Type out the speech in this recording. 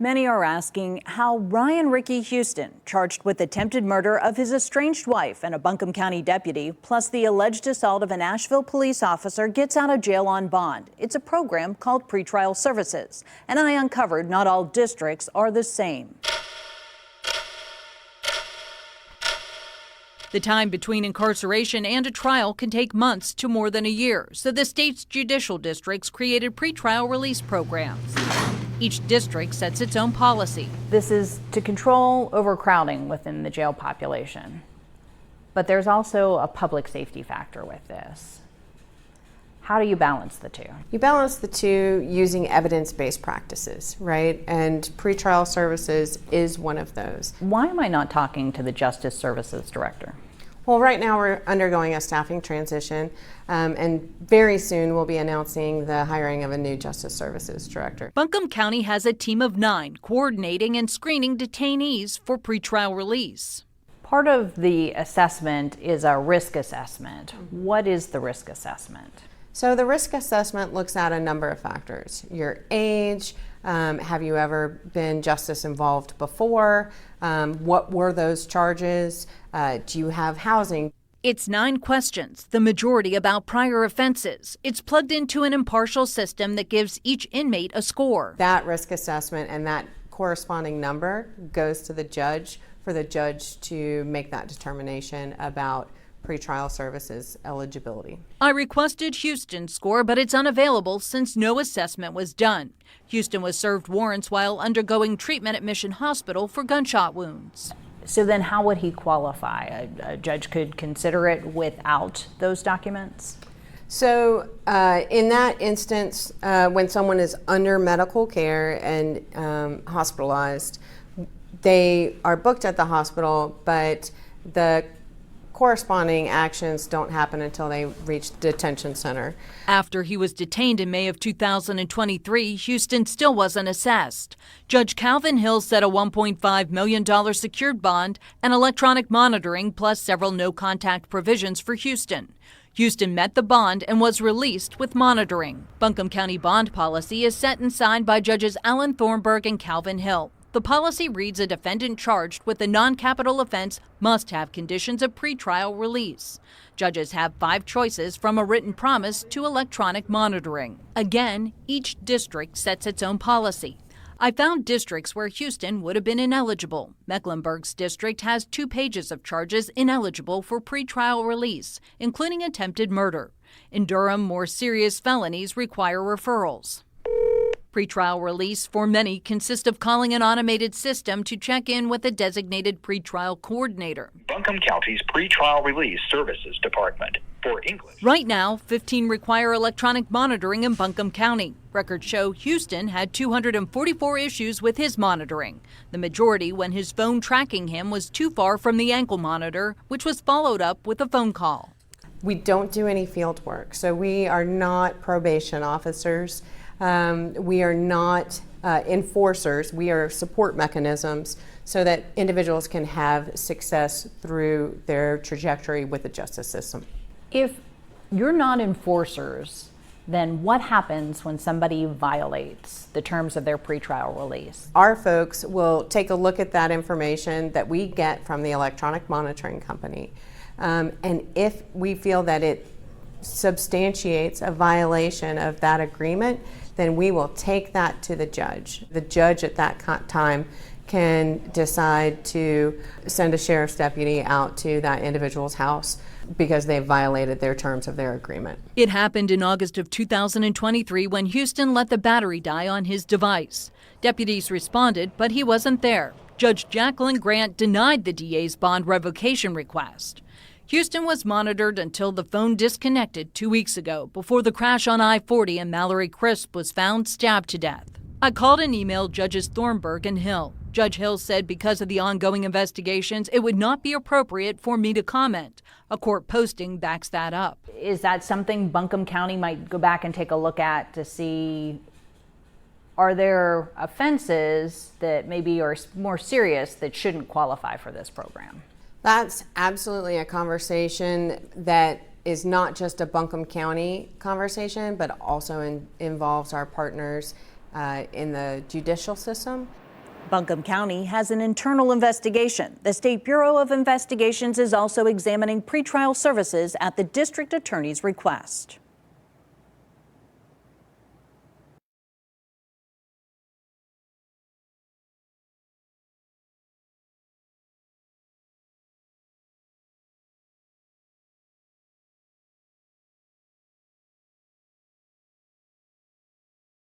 Many are asking how Ryan Ricky Houston, charged with attempted murder of his estranged wife and a Buncombe County deputy, plus the alleged assault of an Asheville police officer, gets out of jail on bond. It's a program called pretrial services. And I uncovered not all districts are the same. The time between incarceration and a trial can take months to more than a year, so the state's judicial districts created pretrial release programs. Each district sets its own policy. This is to control overcrowding within the jail population. But there's also a public safety factor with this. How do you balance the two? You balance the two using evidence-based practices, right? And pretrial services is one of those. Why am I not talking to the Justice Services Director? Well, right now we're undergoing a staffing transition, and very soon we'll be announcing the hiring of a new Justice Services Director. Buncombe County has a team of 9 coordinating and screening detainees for pretrial release. Part of the assessment is a risk assessment. What is the risk assessment? So the risk assessment looks at a number of factors. Your age, have you ever been justice involved before? What were those charges? Do you have housing? It's 9 questions, the majority about prior offenses. It's plugged into an impartial system that gives each inmate a score. That risk assessment and that corresponding number goes to the judge for the judge to make that determination about pretrial services eligibility. I requested Houston's score, but it's unavailable since no assessment was done. Houston was served warrants while undergoing treatment at Mission Hospital for gunshot wounds. So then how would he qualify? A judge could consider it without those documents? So in that instance, when someone is under medical care and hospitalized, they are booked at the hospital, but the corresponding actions don't happen until they reach the detention center. After he was detained in May of 2023, Houston still wasn't assessed. Judge Calvin Hill set a $1.5 million secured bond and electronic monitoring, plus several no-contact provisions for Houston. Houston met the bond and was released with monitoring. Buncombe County bond policy is set and signed by Judges Alan Thornburg and Calvin Hill. The policy reads a defendant charged with a non-capital offense must have conditions of pretrial release. Judges have 5 choices from a written promise to electronic monitoring. Again, each district sets its own policy. I found districts where Houston would have been ineligible. Mecklenburg's district has 2 pages of charges ineligible for pretrial release, including attempted murder. In Durham, more serious felonies require referrals. Pretrial release for many consists of calling an automated system to check in with a designated pretrial coordinator. Buncombe County's Pretrial Release Services Department for English. Right now, 15 require electronic monitoring in Buncombe County. Records show Houston had 244 issues with his monitoring, the majority when his phone tracking him was too far from the ankle monitor, which was followed up with a phone call. We don't do any field work, so we are not probation officers. We are not enforcers. We are support mechanisms so that individuals can have success through their trajectory with the justice system. If you're not enforcers, then what happens when somebody violates the terms of their pretrial release? Our folks will take a look at that information that we get from the electronic monitoring company. And if we feel that it substantiates a violation of that agreement, then we will take that to the judge. The judge at that time can decide to send a sheriff's deputy out to that individual's house because they've violated their terms of their agreement. It happened in August of 2023 when Houston let the battery die on his device. Deputies responded, but he wasn't there. Judge Jacqueline Grant denied the DA's bond revocation request. Houston was monitored until the phone disconnected 2 weeks ago before the crash on I-40 and Mallory Crisp was found stabbed to death. I called and emailed Judges Thornburg and Hill. Judge Hill said because of the ongoing investigations, it would not be appropriate for me to comment. A court posting backs that up. Is that something Buncombe County might go back and take a look at to see, are there offenses that maybe are more serious that shouldn't qualify for this program? That's absolutely a conversation that is not just a Buncombe County conversation, but also involves our partners in the judicial system. Buncombe County has an internal investigation. The State Bureau of Investigations is also examining pretrial services at the district attorney's request.